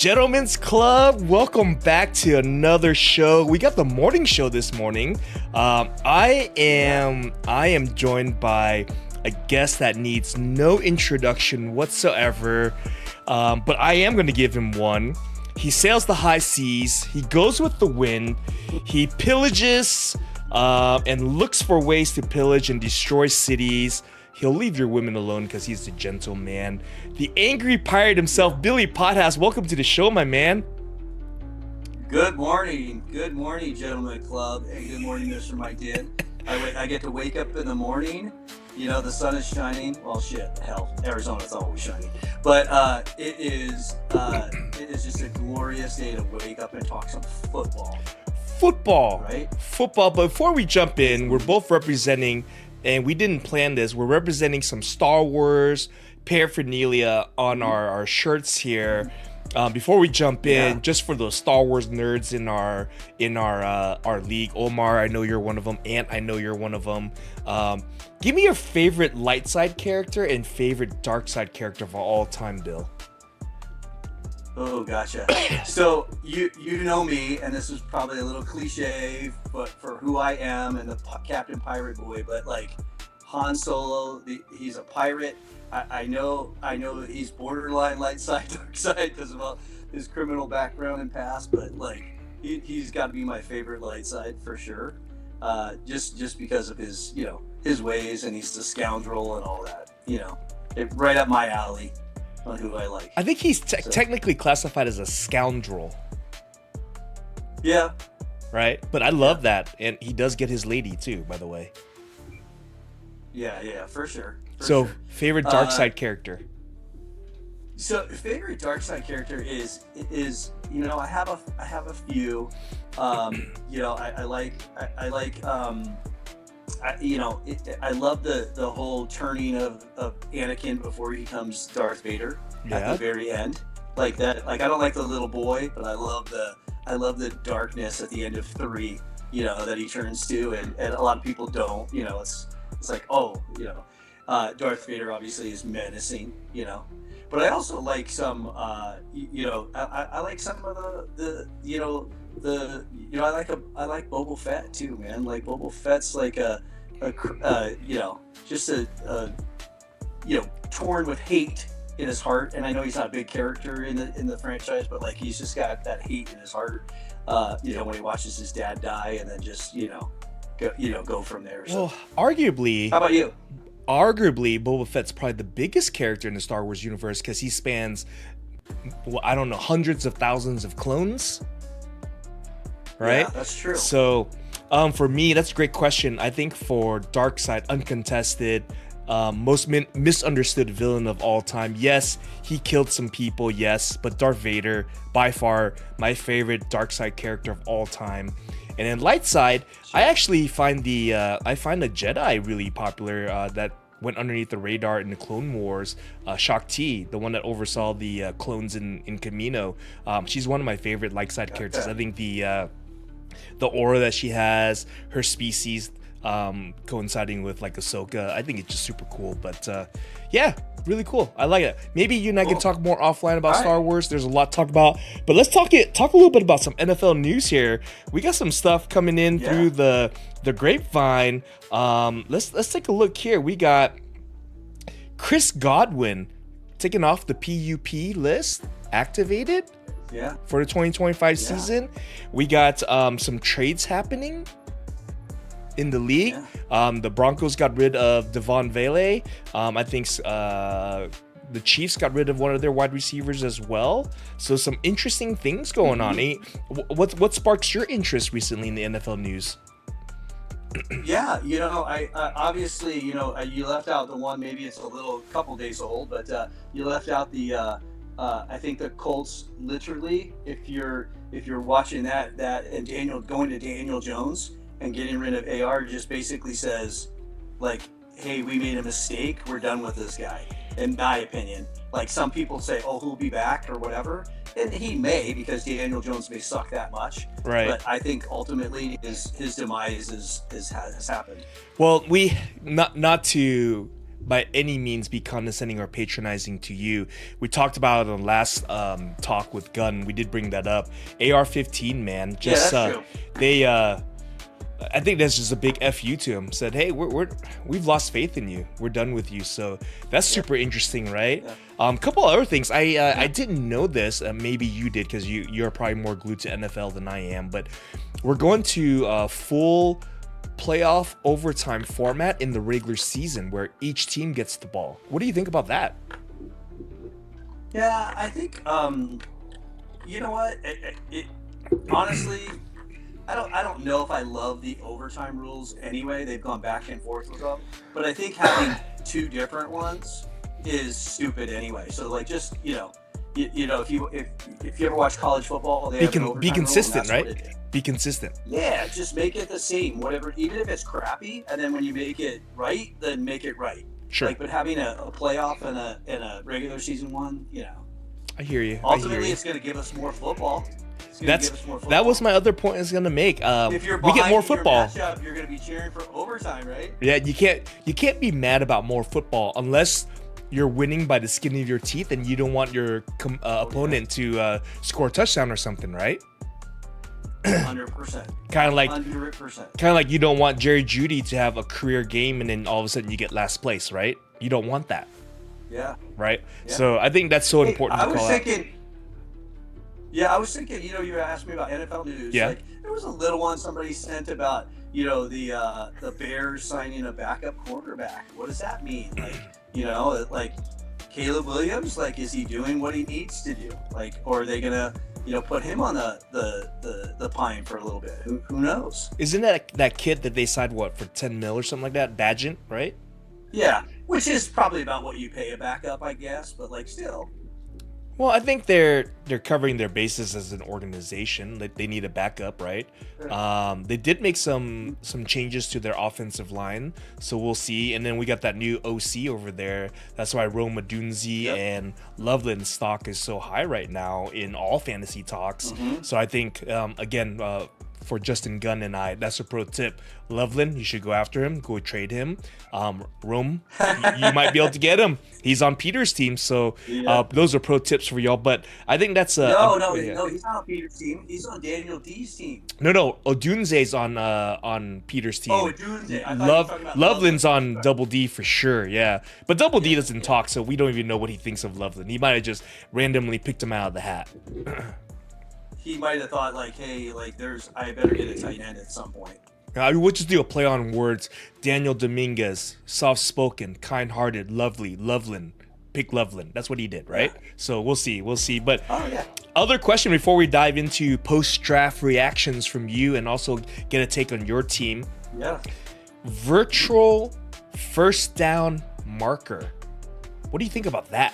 Gentlemen's Club, welcome back to another show. We got the morning show this morning. I am joined by a guest that needs no introduction whatsoever, but I am going to give him one. He sails the high seas. He goes with the wind. He pillages and looks for ways to pillage and destroy cities. He'll leave your women alone because he's a gentleman. The angry pirate himself, Billy Pothouse. Welcome to the show, my man. Good morning, Gentlemen Club, and good morning, Mr. Mike Dinn. I get to wake up in the morning. You know, the sun is shining. Well, shit, hell, Arizona's always shining. But it is just a glorious day to wake up and talk some football. Football, right? Football. But before we jump in, we're both representing. And we didn't plan this. We're representing some Star Wars paraphernalia on our shirts here. Before we jump in, just for those Star Wars nerds in our league, Omar, I know you're one of them. Ant, I know you're one of them. Give me your favorite light side character and favorite dark side character of all time, Bill. Oh, gotcha. So you know me, and this is probably a little cliche, but for who I am and the Captain Pirate Boy, but like Han Solo, he's a pirate. I know he's borderline light side, dark side because of his criminal background and past, but like he's got to be my favorite light side for sure. Just because of his his ways, and he's the scoundrel and all that. Right up my alley. On who I like. I think he's technically classified as a scoundrel. Yeah. Right? But I love that. And he does get his lady too, by the way. Yeah, for sure. Favorite dark side character? So favorite dark side character is I have a few. I love the whole turning of Anakin before he becomes Darth Vader at the very end. Like that. Like I don't like the little boy, but I love the darkness at the end of 3. That he turns to, and a lot of people don't. It's like Darth Vader obviously is menacing. But I also like some. I like some of I like Boba Fett too, man. Like Boba Fett's like torn with hate in his heart, and I know he's not a big character in the franchise, but like he's just got that hate in his heart. When he watches his dad die, and then just go from there. So. Well, arguably. How about you? Arguably, Boba Fett's probably the biggest character in the Star Wars universe because he spans, hundreds of thousands of clones. Right? Yeah, that's true. So, for me, that's a great question. I think for Darkseid, uncontested, most misunderstood villain of all time. Yes, he killed some people, yes, but Darth Vader, by far, my favorite Darkseid character of all time. And then Lightside, I actually find a Jedi really popular that went underneath the radar in the Clone Wars, Shaak-Ti, the one that oversaw the clones in Kamino. She's one of my favorite Lightside characters. I think the aura that she has, her species coinciding with like Ahsoka, I think it's just super cool. But really cool. I like it. Maybe you and I can talk more offline about Star Wars. There's a lot to talk about, but let's talk a little bit about some NFL news here. We got some stuff coming in through the grapevine. Let's take a look here. We got Chris Godwin taken off the PUP list, activated. Yeah. For the 2025 season. We got some trades happening in the league. The Broncos got rid of Devon Vele. I think the Chiefs got rid of one of their wide receivers as well. So some interesting things going on. What sparks your interest recently in the NFL news? Yeah, I obviously, you left out the one, maybe it's couple days old, but you left out the I think the Colts, literally, if you're watching that and going to Daniel Jones and getting rid of AR, just basically says, like, hey, we made a mistake, we're done with this guy, in my opinion. Like, some people say, oh, he'll be back or whatever, and he may, because Daniel Jones may suck that much. Right. But I think ultimately his demise has happened. Well, we not to by any means be condescending or patronizing to you. We talked about it on the last talk with Gunn. We did bring that up. AR-15, man, just that's true. they I think that's just a big FU to him. Said, hey, we've lost faith in you. We're done with you. So that's super interesting, right? Yeah. Couple other things. I didn't know this. Maybe you did because you're probably more glued to NFL than I am. But we're going to full playoff overtime format in the regular season where each team gets the ball. What do you think about that? Yeah, I think you know what? Honestly, I don't know if I love the overtime rules anyway. They've gone back and forth with them, but I think having two different ones is stupid anyway. So like, just you know, if you ever watch college football, they have an overtime be consistent, rule, and right? that's what it is. Be consistent. Yeah, just make it the same. Whatever, even if it's crappy, and then when you make it right, then make it right. Sure. Like, but having a playoff and a regular season one, I hear you. ultimately it's going to give us more football. That was my other point I was gonna make. If you're we get more behind your football. matchup, you're going to be cheering for overtime, right? Yeah, you can't be mad about more football unless you're winning by the skin of your teeth and you don't want your opponent to score a touchdown or something, right? 100%. Kind of like 100%. You don't want Jerry Jeudy to have a career game and then all of a sudden you get last place, right? You don't want that, Yeah. right? Yeah. So I think that's so important to call out. I was thinking, you asked me about NFL news. Yeah. Like, there was a little one somebody sent about, the Bears signing a backup quarterback. What does that mean? Like, like Caleb Williams, like, is he doing what he needs to do? Like, or are they gonna, put him on the pine for a little bit? Who knows? Isn't that kid that they signed for 10 mil or something like that? Badgett, right? Yeah, which is probably about what you pay a backup, I guess. But like, still. Well, I think they're covering their bases as an organization. They need a backup, right? They did make some changes to their offensive line, so we'll see. And then we got that new OC over there. That's why Rome Odunze and Loveland stock is so high right now in all fantasy talks. Mm-hmm. So I think again, for Justin Gunn and I, that's a pro tip. Loveland, you should go after him, go trade him. Rome, you might be able to get him. He's on Peter's team, so those are pro tips for y'all. But I think that's no, he's not on Peter's team. He's on Daniel D's team. No, Odunze's on Peter's team. Oh, Odunze. I thought you were talking about Loveland's on Double D for sure, yeah. But Double D doesn't talk, so we don't even know what he thinks of Loveland. He might have just randomly picked him out of the hat. He might have thought, like, hey, like, I better get a tight end at some point. We'll just do a play on words. Daniel Dominguez, soft-spoken, kind-hearted, lovely, Loveland. Pick Loveland. That's what he did, right? Yeah. So we'll see. But other question before we dive into post-draft reactions from you and also get a take on your team. Yeah. Virtual first down marker. What do you think about that?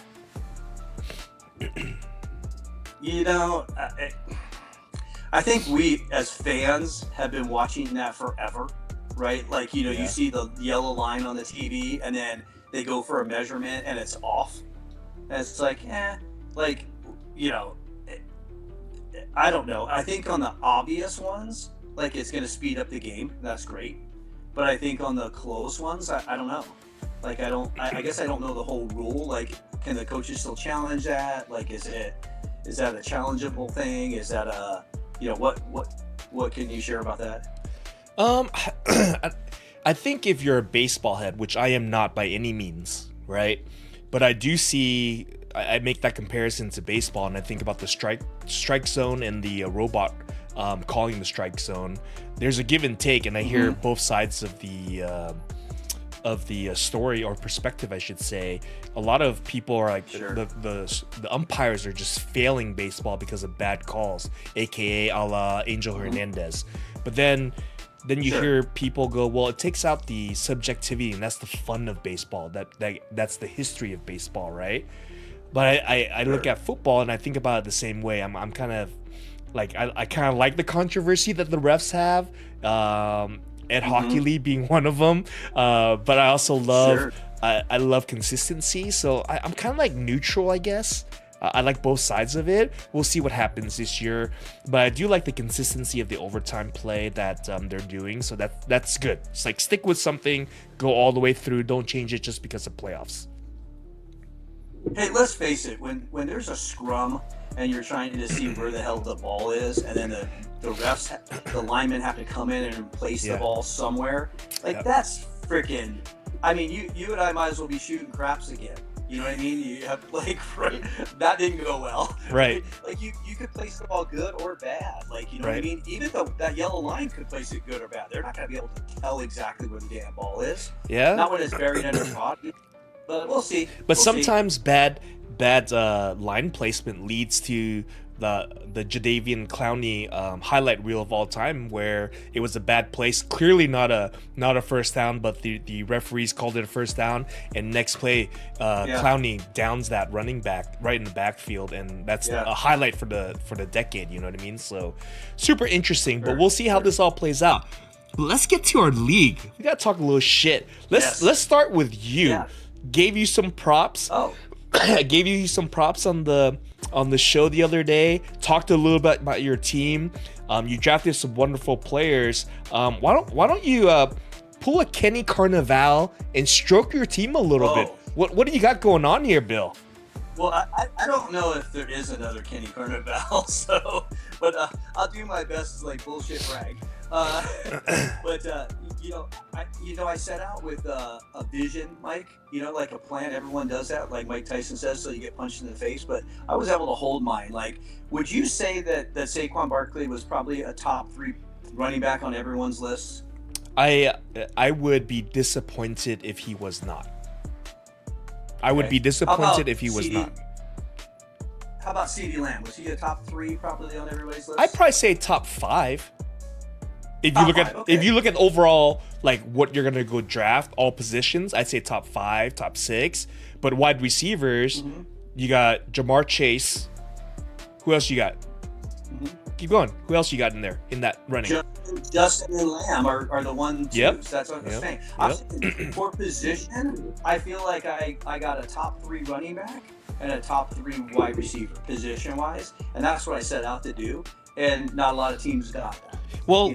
I think we as fans have been watching that forever, right? Like, you see the yellow line on the TV and then they go for a measurement and it's off. And it's like, I don't know. I think on the obvious ones, like, it's going to speed up the game. That's great. But I think on the close ones, I don't know. Like, I guess I don't know the whole rule. Like, can the coaches still challenge that? Like, is that a challengeable thing? Is that what can you share about that? I think if you're a baseball head, which I am not by any means, right? But I do see, I make that comparison to baseball, and I think about the strike zone and the robot calling the strike zone. There's a give and take, and I hear both sides of the story or perspective, I should say. A lot of people are like, the umpires are just failing baseball because of bad calls, aka a la Angel Hernandez. But then you hear people go, well, it takes out the subjectivity, and that's the fun of baseball. That's the history of baseball, right? But I look at football and I think about it the same way. I'm kind of like, I kind of like the controversy that the refs have. Ed Hockey Lee being one of them, but I also love I love consistency. So I'm kind of like neutral, I guess. I like both sides of it. We'll see what happens this year, but I do like the consistency of the overtime play that they're doing. So that's good. It's like stick with something, go all the way through. Don't change it just because of playoffs. Hey, let's face it. When there's a scrum and you're trying to see where the hell the ball is, and then the refs, the linemen have to come in and place the ball somewhere. Like that's freaking. I mean, you and I might as well be shooting craps again. You know what I mean? You have like right, that didn't go well. Right. Like you could place the ball good or bad. Like you know what I mean? Even though that yellow line could place it good or bad, they're not gonna be able to tell exactly where the damn ball is. Yeah. Not when it's buried under the body. But we'll see. But sometimes bad line placement leads to the Jadeveon Clowney highlight reel of all time, where it was a bad place, clearly not a first down, but the referees called it a first down, and next play Clowney downs that running back right in the backfield, and that's a highlight for the decade. You know what I mean? So super interesting, but we'll see how this all plays out. Let's get to our league. We gotta talk a little shit. Let's start with you. Yeah. Gave you some props. I gave you some props on the show the other day. Talked a little bit about your team. You drafted some wonderful players. Why don't you pull a Kenny Carnaval and stroke your team a little bit? What do you got going on here, Bill? Well, I don't know if there is another Kenny Carnaval, but I'll do my best to like bullshit brag. But I set out with a vision, Mike. You know, like a plan. Everyone does that, like Mike Tyson says, so you get punched in the face. But I was able to hold mine. Like, would you say that Saquon Barkley was probably a top 3 running back on everyone's list? I would be disappointed if he was not. I would be disappointed if he was not. How about CeeDee Lamb? Was he a top 3 probably on everybody's list? I'd probably say top 5. If you look at overall, like what you're gonna go draft, all positions, I'd say top 5, top 6. But wide receivers, you got Jamar Chase. Who else you got? Keep going. Who else you got in there in that running? Justin and Lamb are the ones. Yep. That's what I'm saying. For position, I feel like I got a top 3 running back and a top 3 wide receiver position wise, and that's what I set out to do. And not a lot of teams got that. Well,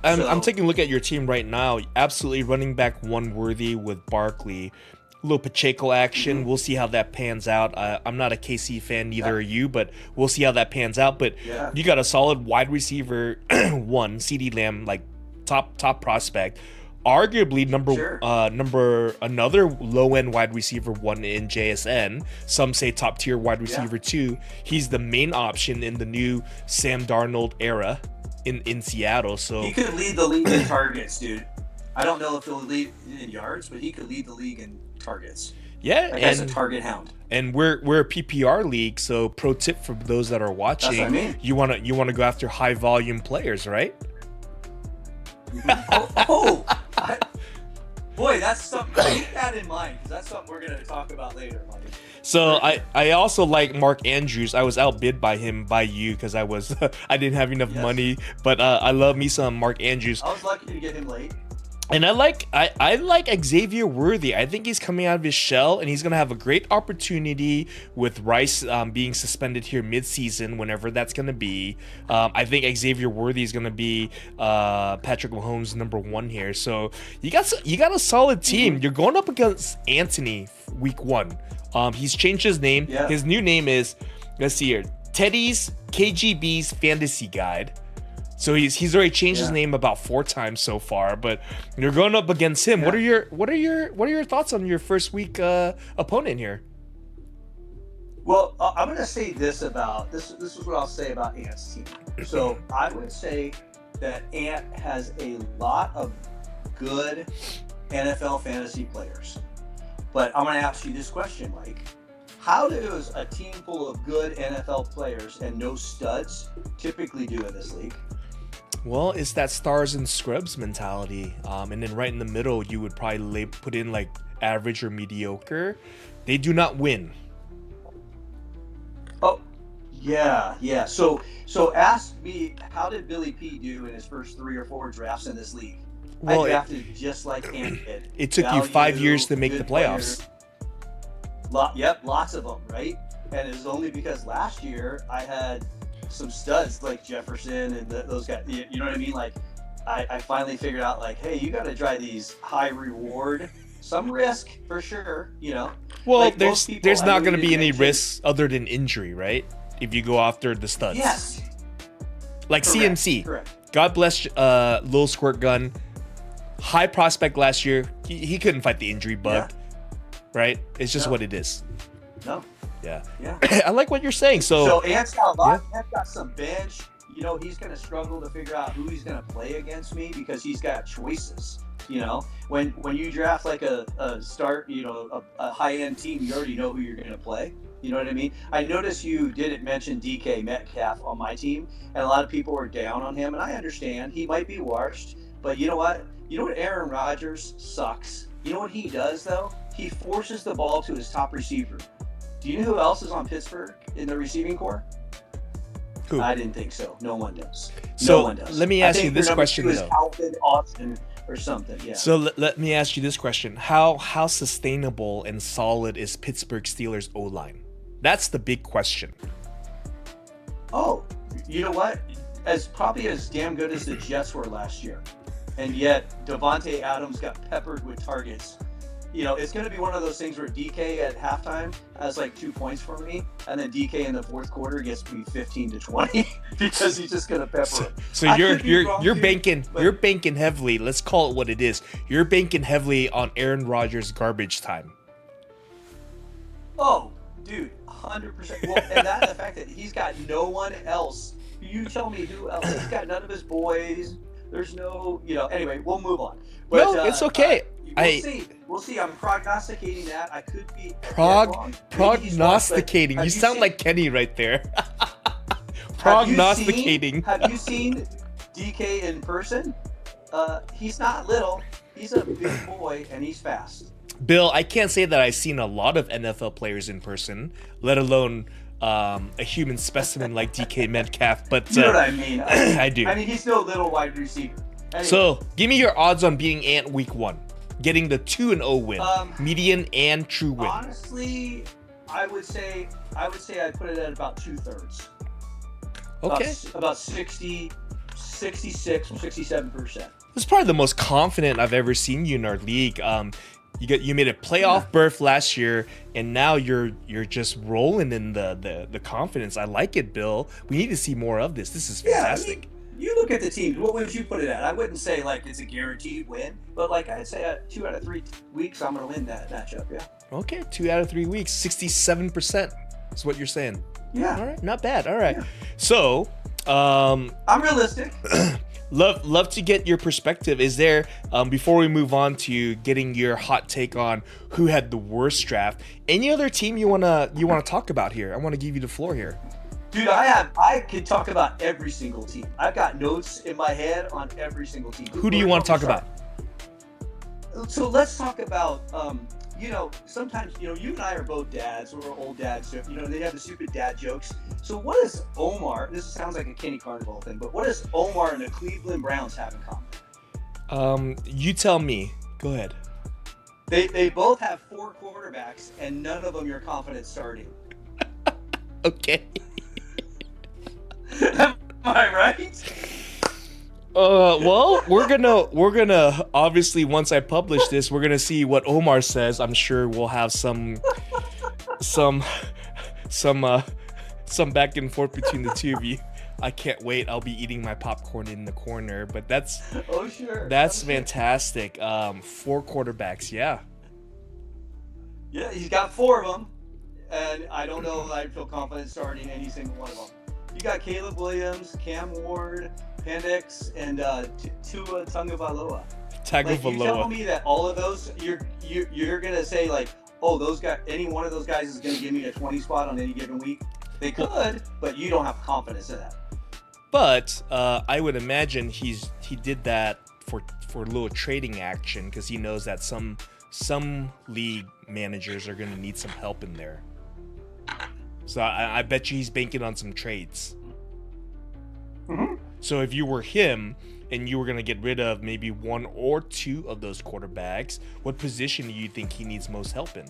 I'm taking a look at your team right now. Absolutely running back 1 worthy with Barkley. A little Pacheco action. We'll see how that pans out. I'm not a KC fan, neither are you, but we'll see how that pans out. But you got a solid wide receiver 1, CeeDee Lamb, like top prospect. Arguably another low end wide receiver 1 in JSN. Some say top tier wide receiver 2. He's the main option in the new Sam Darnold era in Seattle. So he could lead the league in targets, dude. I don't know if he'll lead in yards, but he could lead the league in targets. Yeah, like as a target hound. And we're a PPR league, so pro tip for those that are watching, that's what I mean. you wanna go after high volume players, right? Boy, that's something. Keep that in mind, because that's something we're gonna talk about later, buddy. So I also like Mark Andrews. I was outbid by you because I didn't have enough money, but I love me some Mark Andrews. I was lucky to get him late. And I like Xavier Worthy. I think he's coming out of his shell, and he's gonna have a great opportunity with Rice being suspended here mid-season, whenever that's gonna be. I think Xavier Worthy is gonna be Patrick Mahomes' number 1 here. So you got a solid team. You're going up against Anthony week 1. He's changed his name. Yeah. His new name is, let's see here, Teddy's KGB's Fantasy Guide. So he's already changed his name about 4 times so far, but you're going up against him. Yeah. What are your thoughts on your first week opponent here? Well, I'm going to say this about this. This is what I'll say about Ant's team. So I would say that Ant has a lot of good NFL fantasy players, but I'm going to ask you this question, Mike. How does a team full of good NFL players and no studs typically do in this league? Well, it's that stars and scrubs mentality. And then right in the middle, you would probably put in like average or mediocre. They do not win. Oh, yeah. So ask me, how did Billy P do in his first 3 or 4 drafts in this league? Well, I drafted just like Ant did. It took you 5 years to make the playoffs. Lots of them, right? and it was only because last year I had some studs like Jefferson and those guys. You know what I mean? Like, I finally figured out, like, hey, you got to try these high reward, some risk for sure. You know. Well, Like, there's most people, there's I not know going to you be any mentioned- risks other than injury, right? If you go after the studs. Yes. Like Correct, CMC. Correct. God bless Lil Squirt Gun. High prospect last year. He couldn't fight the injury bug. Right? It's just No. what it is. No. Yeah. Yeah. I like what you're saying. So Ant's got a lot. Ant's got some bench. You know, he's going to struggle to figure out who he's going to play against me because he's got choices. You know, when you draft like a start, you know, a high end team, you already know who you're going to play. You know what I mean? I noticed you didn't mention DK Metcalf on my team, and a lot of people were down on him, and I understand he might be washed, but you know what? You know what? Aaron Rodgers sucks. You know what he does though? He forces the ball to his top receiver. Do you know who else is on Pittsburgh in the receiving corps? Who? I didn't think so. No one does. So No one does. let me I ask you think this their number question, two is though. Calvin Austin or something. Yeah. So let me ask you this question: How sustainable and solid is Pittsburgh Steelers O line? That's the big question. Oh, you know what? As probably as damn good as the Jets were last year, and yet Devontae Adams got peppered with targets. You know, it's going to be one of those things where DK at halftime has like 2 points for me, and then DK in the fourth quarter gets me 15 to 20 because he's just going to pepper it. So I you're could be wrong, dude, banking but- you're banking heavily. Let's call it what it is. You're banking heavily on Aaron Rodgers' garbage time. Oh, dude, 100%. Well, and that the fact that he's got no one else. You tell me who else. He's got none of his boys. There's no, you know. Anyway, we'll move on. But, No, it's okay. We'll see. We'll see. I'm prognosticating that. I could be Prog- wrong. Maybe he's wrong, but prognosticating. have You sound seen- like Kenny right there. have you Prognosticating. Have you seen DK in person? He's not little. He's a big boy, and he's fast. Bill, I can't say that I've seen a lot of NFL players in person, let alone a human specimen like DK Metcalf. But You know what I mean? I do. I mean, he's no little wide receiver. Anyway, So, give me your odds on beating Ant week 1, getting the 2-0 win, median and true win. honestly, I would say I'd put it at about 2/3. Okay, About 60, 66, 67%. it's probably the most confident I've ever seen you in our league. You made a playoff berth last year, and now you're just rolling in the confidence. I like it, Bill. We need to see more of this. This is fantastic. You look at the team. What would you put it at? I wouldn't say like it's a guaranteed win, but like I'd say 2 out of 3 weeks I'm gonna win that matchup. Yeah. Okay, 2 out of 3 weeks, 67% is what you're saying. Yeah. All right, not bad. All right, Yeah. so I'm realistic. love to get your perspective. Is there before we move on to getting your hot take on who had the worst draft, any other team you wanna talk about here? I want to give you the floor here. Dude, I could talk about every single team. I've got notes in my head on every single team. Who do you want to talk about? So let's talk about, you know, sometimes, you know, you and I are both dads. We're old dads. So, you know, they have the stupid dad jokes. So what does Omar, this sounds like a Kenny Carnival thing, but what does Omar and the Cleveland Browns have in common? You tell me. Go ahead. They both have 4 quarterbacks, and none of them you're confident starting. Okay. Am I right? Well, we're gonna obviously once I publish this, we're gonna see what Omar says. I'm sure we'll have some back and forth between the two of you. I can't wait. I'll be eating my popcorn in the corner, but that's Oh, sure. that's Oh, sure. fantastic. 4 quarterbacks, yeah. Yeah, he's got 4 of them, and I don't know if I feel confident starting any single one of them. You got Caleb Williams, Cam Ward, Penix, and Tua Tagovailoa. Like, you telling Tagovailoa. me that all of those you're gonna say like, oh, those guys, any one of those guys is gonna give me a 20 spot on any given week? They could, but you don't have confidence in that. But I would imagine he did that for a little trading action because he knows that some league managers are going to need some help in there. So I bet you he's banking on some trades. Mhm. So if you were him and you were going to get rid of maybe 1 or 2 of those quarterbacks, what position do you think he needs most help in?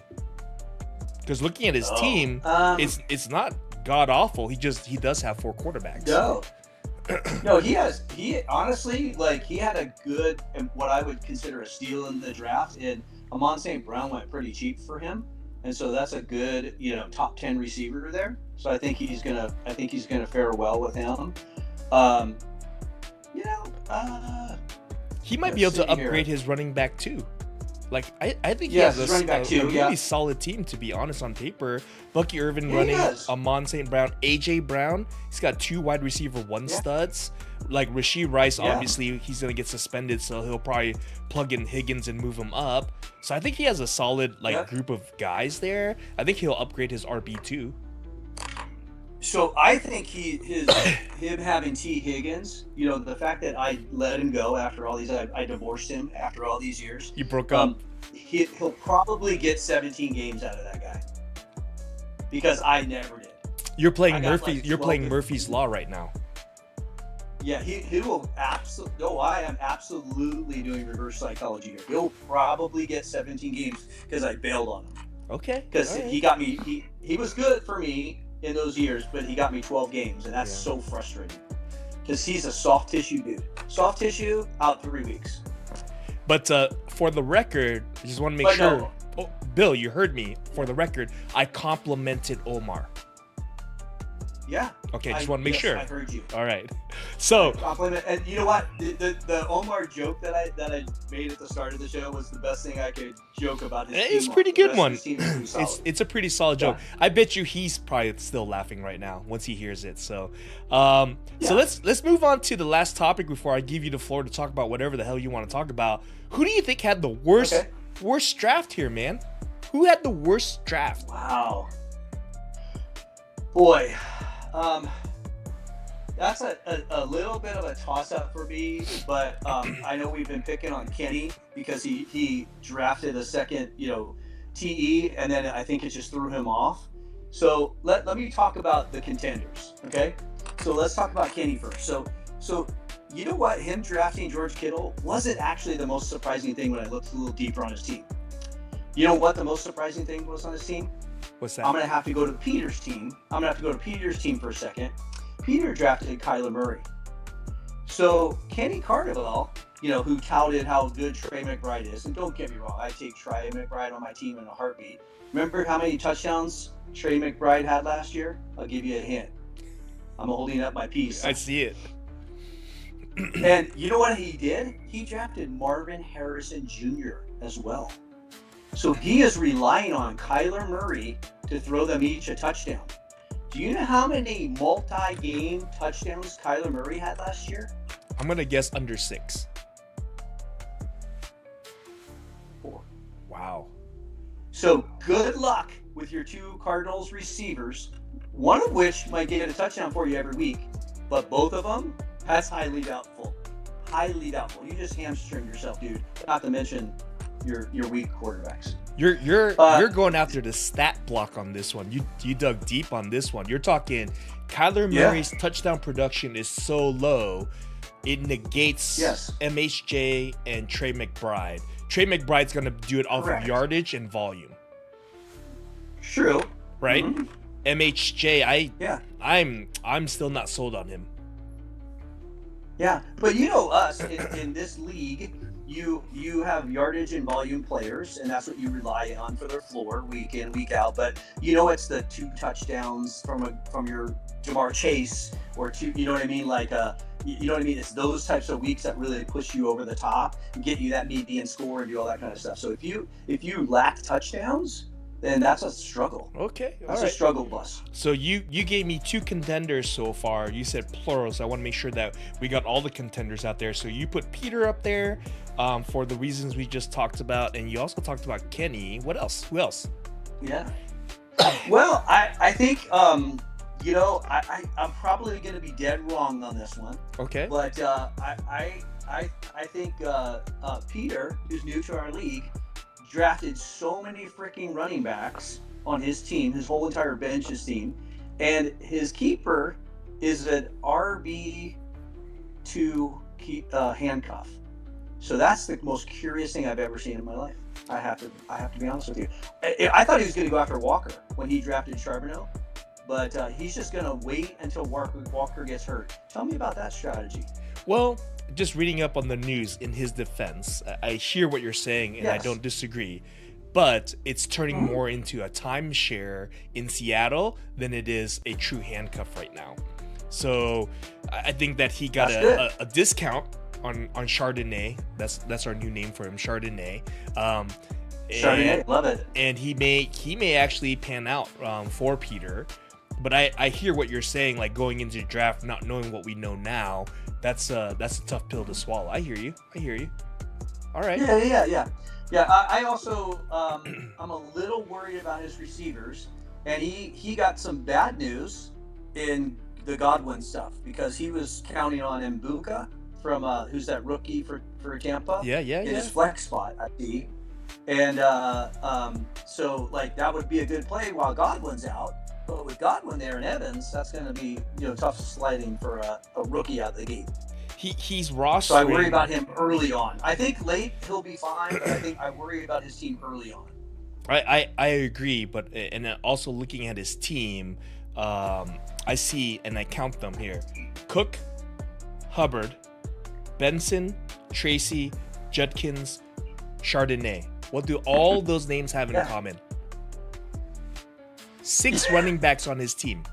Because looking at his Oh, team, it's not god awful. He does have 4 quarterbacks. no. No, he honestly, like, he had a good, and what I would consider a steal in the draft, and Amon St. Brown went pretty cheap for him, and so that's a good, top 10 receiver there. So I think he's gonna fare well with him. Um, you know, He might be let's able to see here. upgrade his running back too. Like I think he Yes, has his running back too, really yeah. solid team, to be honest, on paper. Bucky Irvin Yeah, he running, does. Amon St. Brown, AJ Brown. He's got 2 wide receiver 1 Yeah. studs. Like Rasheed Rice, Yeah. obviously he's gonna get suspended, so he'll probably plug in Higgins and move him up. So I think he has a solid Yeah. group of guys there. I think he'll upgrade his RB too. So I think him having T. Higgins, the fact that I let him go after all these, I divorced him after all these years. You broke up. He'll probably get 17 games out of that guy because I never did. You're playing I got, Murphy. like, You're 12 playing to- Murphy's Law right now. Yeah, he will absolutely. No, I am absolutely doing reverse psychology here. He'll probably get 17 games because I bailed on him. Okay. Because all right. he got me. He was good for me in those years, but he got me 12 games, and that's Yeah. so frustrating. Because he's a soft tissue dude. Soft tissue out 3 weeks. But for the record, I just want to make But sure. no. Oh, Bill, you heard me. For the record, I complimented Omar. Yeah. Okay, just want to make yes, sure. I heard you. All right. So Compliment, and you know what? The Omar joke that I made at the start of the show was the best thing I could joke about his team. it's a on. pretty The good rest of one. his team is pretty solid. It's a pretty solid joke. Yeah. I bet you he's probably still laughing right now once he hears it. So, so Yeah. let's move on to the last topic before I give you the floor to talk about whatever the hell you want to talk about. Who do you think had the worst Okay. worst draft here, man? Who had the worst draft? Wow. Boy, that's a little bit of a toss-up for me, but I know we've been picking on Kenny because he drafted a second, TE, and then I think it just threw him off. So let me talk about the contenders, okay? So let's talk about Kenny first. So you know what? Him drafting George Kittle wasn't actually the most surprising thing when I looked a little deeper on his team. You know what the most surprising thing was on his team? What's that? I'm going to have to go to Peter's team. I'm going to have to go to Peter's team for a second. Peter drafted Kyler Murray. So Kenny Carnival, who touted how good Trey McBride is, and don't get me wrong, I take Trey McBride on my team in a heartbeat. Remember how many touchdowns Trey McBride had last year? I'll give you a hint. I'm holding up my piece. I see it. And you know what he did? He drafted Marvin Harrison Jr. as well. So he is relying on Kyler Murray to throw them each a touchdown. Do you know how many multi-game touchdowns Kyler Murray had last year? I'm gonna guess under 6. 4. Wow. So good luck with your 2 Cardinals receivers, one of which might get a touchdown for you every week, but both of them, that's highly doubtful. Highly doubtful. You just hamstring yourself, dude. Not to mention your weak quarterbacks. You're going after the stat block on this one. You dug deep on this one. You're talking Kyler Yeah. Murray's touchdown production is so low, it negates Yes. MHJ and Trey McBride. Trey McBride's gonna do it off Correct. of yardage and volume, True. right? Mhm. MHJ, Yeah. I'm still not sold on him. Yeah, but us in this league, you have yardage and volume players, and that's what you rely on for their floor week in, week out. But it's the 2 touchdowns from your Jamar Chase or 2. You know what I mean? It's those types of weeks that really push you over the top, and get you that median score, and do all that kind of stuff. So if you lack touchdowns, then that's a struggle. Okay, all That's a right. struggle bus. So you gave me 2 contenders so far. You said plural, so I want to make sure that we got all the contenders out there. So you put Peter up there for the reasons we just talked about, and you also talked about Kenny. What else? Who else? Yeah. Well, I think I'm probably going to be dead wrong on this one, Okay. but I think Peter, who's new to our league, drafted so many freaking running backs on his team, his whole entire bench, his team, and his keeper is an RB2 handcuff. So that's the most curious thing I've ever seen in my life. I have to be honest with you. I thought he was going to go after Walker when he drafted Charbonneau, but he's just going to wait until Walker gets hurt. Tell me about that strategy. Well, just reading up on the news in his defense, I hear what you're saying and I Yes. don't disagree. But it's turning more into a timeshare in Seattle than it is a true handcuff right now. So I think that he got a discount on Chardonnay. That's our new name for him, Chardonnay. Chardonnay, love it. And he may actually pan out for Peter. But I hear what you're saying, like going into the draft, not knowing what we know now. That's a tough pill to swallow. I hear you. All right. Yeah. I also I'm a little worried about his receivers, and he got some bad news in the Godwin stuff because he was counting on Mbuka from who's that rookie for Tampa? Yeah. In his flex spot, I see. And so like that would be a good play while Godwin's out. But with Godwin there and Evans, that's going to be tough sliding for a rookie out of the gate. He's rostering. So I worry about him early on. I think late he'll be fine, but I worry about his team early on. I agree, but and then also looking at his team, I see and I count them here: Cook, Hubbard, Benson, Tracy, Judkins, Chardonnay. What do all those names have in common? 6 running backs on his team.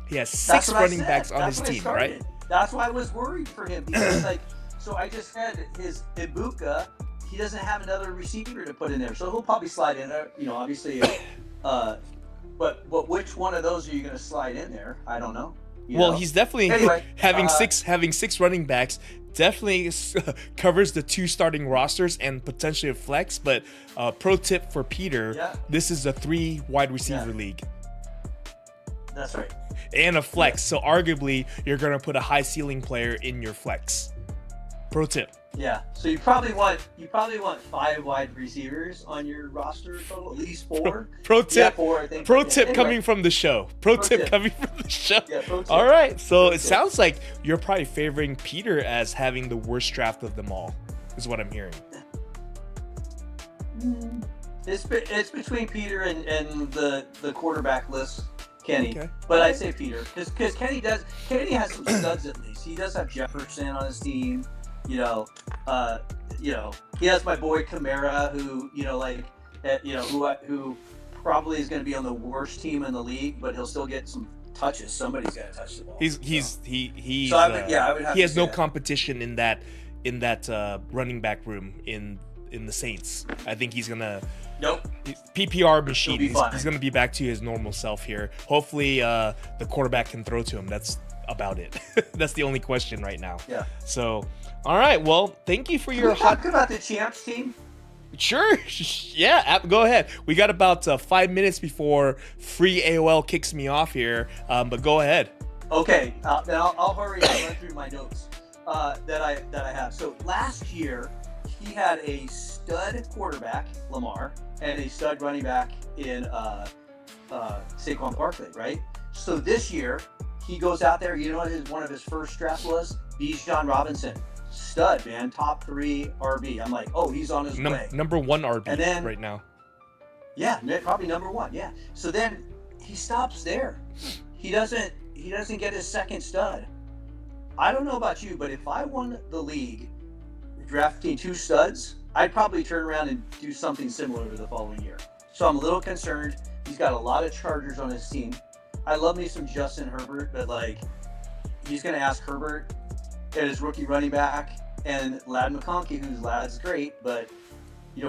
He has 6 running backs on his team, right? That's why I was worried for him because so I just had his Ibuka. He doesn't have another receiver to put in there, so he'll probably slide in there. Obviously, but which one of those are you going to slide in there? I don't know. He's definitely having six running backs. Definitely covers the 2 starting rosters and potentially a flex. But pro tip for Peter: this is a 3 wide receiver league. That's right. And a flex, so arguably you're gonna put a high ceiling player in your flex. Pro tip. Yeah, so you probably want 5 wide receivers on your roster total, at least 4. Pro tip. Yeah, 4, I think. Pro tip coming from the show. Pro tip coming from the show. Yeah, pro tip. All right, so it sounds like you're probably favoring Peter as having the worst draft of them all, is what I'm hearing. It's between Peter and the quarterback list. Kenny, Okay. But I say Peter because Kenny has some studs at least. He does have Jefferson on his team. He has my boy Kamara, who who probably is going to be on the worst team in the league, but he'll still get some touches. Somebody's got to touch the ball. He has no competition in that running back room in the Saints. I think he's gonna. Nope. PPR machine. He's going to be back to his normal self here. Hopefully, the quarterback can throw to him. That's about it. That's the only question right now. Yeah. So, all right. Well, thank you for your talk about the champs team. Sure. Yeah. Go ahead. We got about 5 minutes before free AOL kicks me off here. But go ahead. Okay. Then I'll hurry and run through my notes that I have. So last year, he had a stud quarterback, Lamar, and a stud running back in Saquon Barkley, right? So this year, he goes out there. You know what one of his first drafts was? Bijan Robinson. Stud, man. Top 3 RB. I'm like, oh, he's on his way. Number 1 RB and then, right now. Yeah, probably number 1, yeah. So then he stops there. He doesn't get his second stud. I don't know about you, but if I won the league drafting 2 studs, I'd probably turn around and do something similar to the following year. So I'm a little concerned. He's got a lot of Chargers on his team. I love me some Justin Herbert, but he's going to ask Herbert at his rookie running back and Ladd McConkey, who's Ladd's great, but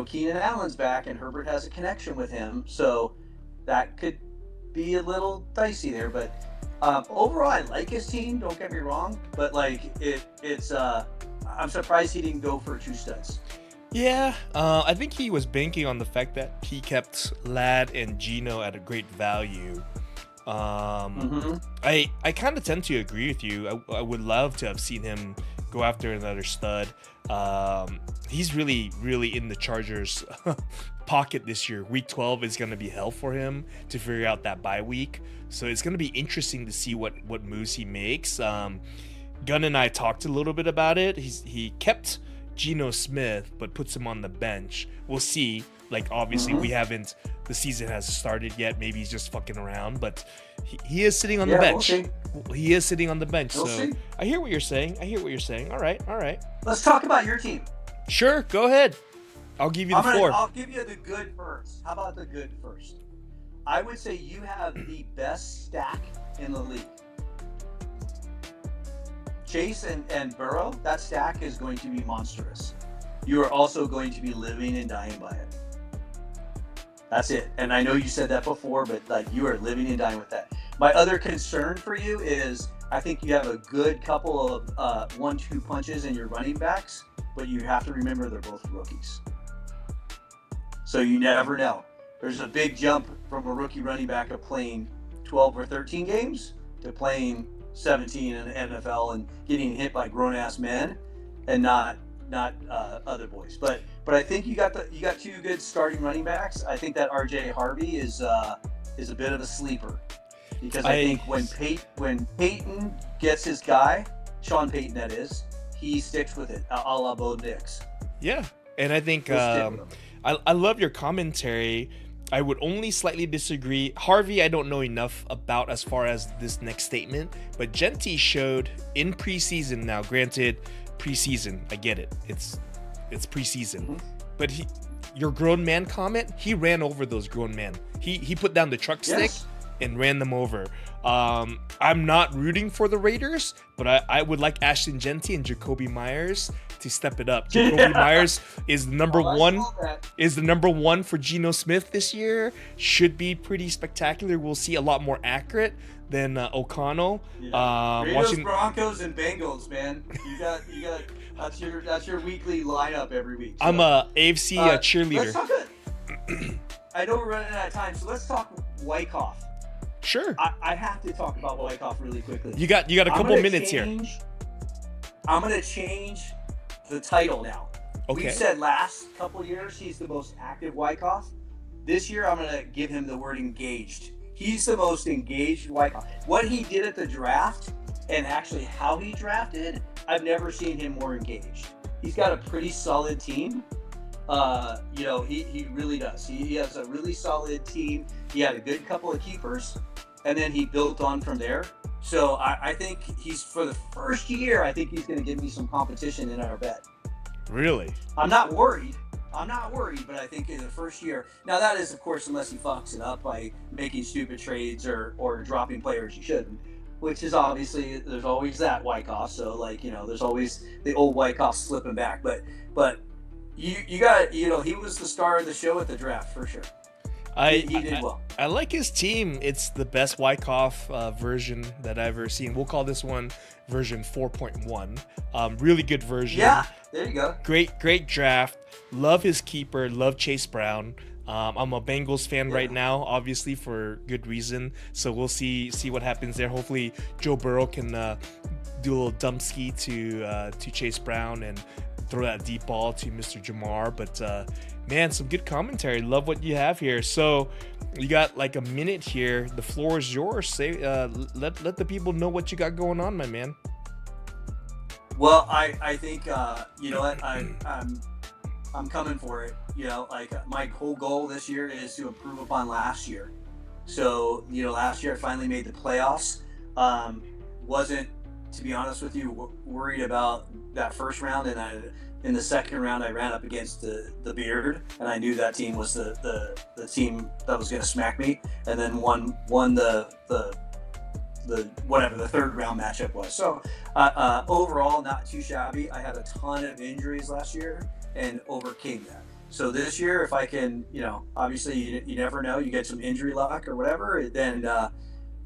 Keenan Allen's back and Herbert has a connection with him, so that could be a little dicey there. But overall, I like his team. Don't get me wrong, but it's I'm surprised he didn't go for 2 studs. Yeah, I think he was banking on the fact that he kept Ladd and Geno at a great value. I kind of tend to agree with you. I would love to have seen him go after another stud. He's really, really in the Chargers pocket this year. Week 12 is going to be hell for him to figure out that bye week. So it's going to be interesting to see what moves he makes. Gunn and I talked a little bit about it. He kept Geno Smith, but puts him on the bench. We'll see. Like, obviously, the season hasn't started yet. Maybe he's just fucking around, but he is sitting on the bench. He is sitting on the bench. We'll so see. I hear what you're saying. All right. Let's talk about your team. Sure, go ahead. I'll give you the floor. I'll give you the good first. How about the good first? I would say you have the best stack in the league. Chase and Burrow, that stack is going to be monstrous. You are also going to be living and dying by it. That's it. And I know you said that before, but like you are living and dying with that. My other concern for you is I think you have a good couple of 1-2 punches in your running backs, but you have to remember they're both rookies. So you never know. There's a big jump from a rookie running back of playing 12 or 13 games to playing 17 in the NFL and getting hit by grown-ass men and not other boys. But I think you got two good starting running backs. I think that RJ Harvey is a bit of a sleeper because I think when Peyton gets his guy, Sean Payton that is, he sticks with it, a la Bo Nix. Yeah, and I think I love your commentary. I would only slightly disagree. Harvey, I don't know enough about as far as this next statement, but Genty showed in preseason now. Granted, preseason, I get it. It's preseason, but your grown man comment, he ran over those grown men. He put down the truck stick and ran them over. I'm not rooting for the Raiders, but I would like Ashton Genty and Jacoby Myers to step it up. Jacoby Myers is the number one for Geno Smith this year. Should be pretty spectacular. We'll see a lot more accurate than O'Connell. Raiders, Broncos, and Bengals, man. You got. That's your weekly lineup every week. So, I'm a AFC cheerleader. Let's talk I know we're running out of time, so let's talk Wyckoff. Sure. I have to talk about Wyckoff really quickly. You got a couple minutes here. I'm gonna change the title now. Okay. We said last couple years he's the most active Wyckoff. This year I'm gonna give him the word engaged. He's the most engaged Wyckoff. What he did at the draft and actually how he drafted, I've never seen him more engaged. He's got a pretty solid team. He really does. He has a really solid team. He had a good couple of keepers, and then he built on from there. So I think he's, for the first year, I think he's going to give me some competition in our bet. Really? I'm not worried, but I think in the first year. Now that is, of course, unless he fucks it up by making stupid trades or dropping players he shouldn't, which is obviously, there's always that Wyckoff. So there's always the old Wyckoff slipping back. But you got, he was the star of the show at the draft for sure. He did well. I like his team. It's the best Wyckoff version that I've ever seen. We'll call this one version 4.1. Really good version. Yeah, there you go. Great draft. Love his keeper. Love Chase Brown. I'm a Bengals fan right now, obviously for good reason. So we'll see what happens there. Hopefully Joe Burrow can do a little dump ski to Chase Brown and throw that deep ball to Mr. Jamar. But man, some good commentary. Love what you have here. So you got like a minute here. The floor is yours. Say, let the people know what you got going on, my man. Well, I think you know what, I'm coming for it. My whole goal this year is to improve upon last year. So last year I finally made the playoffs. Wasn't, to be honest with you, worried about that first round, and in the second round I ran up against the Beard, and I knew that team was the team that was going to smack me, and then won the whatever the third round matchup was. So overall, not too shabby. I had a ton of injuries last year and overcame that. So this year, if I can, obviously you never know, you get some injury luck or whatever, then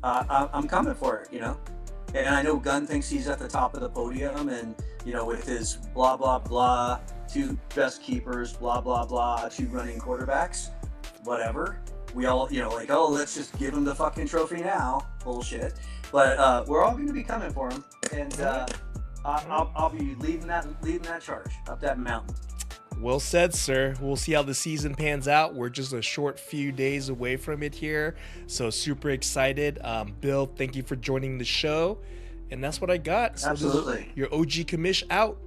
I'm coming for it, And I know Gunn thinks he's at the top of the podium, and with his blah blah blah, 2 best keepers, blah blah blah, 2 running quarterbacks, whatever. We all, let's just give him the fucking trophy now. Bullshit. But we're all going to be coming for him, and I'll be leading that charge up that mountain. Well said, sir. We'll see how the season pans out. We're just a short few days away from it here, so super excited. Bill, thank you for joining the show, and that's what I got. So absolutely. Your OG commish out.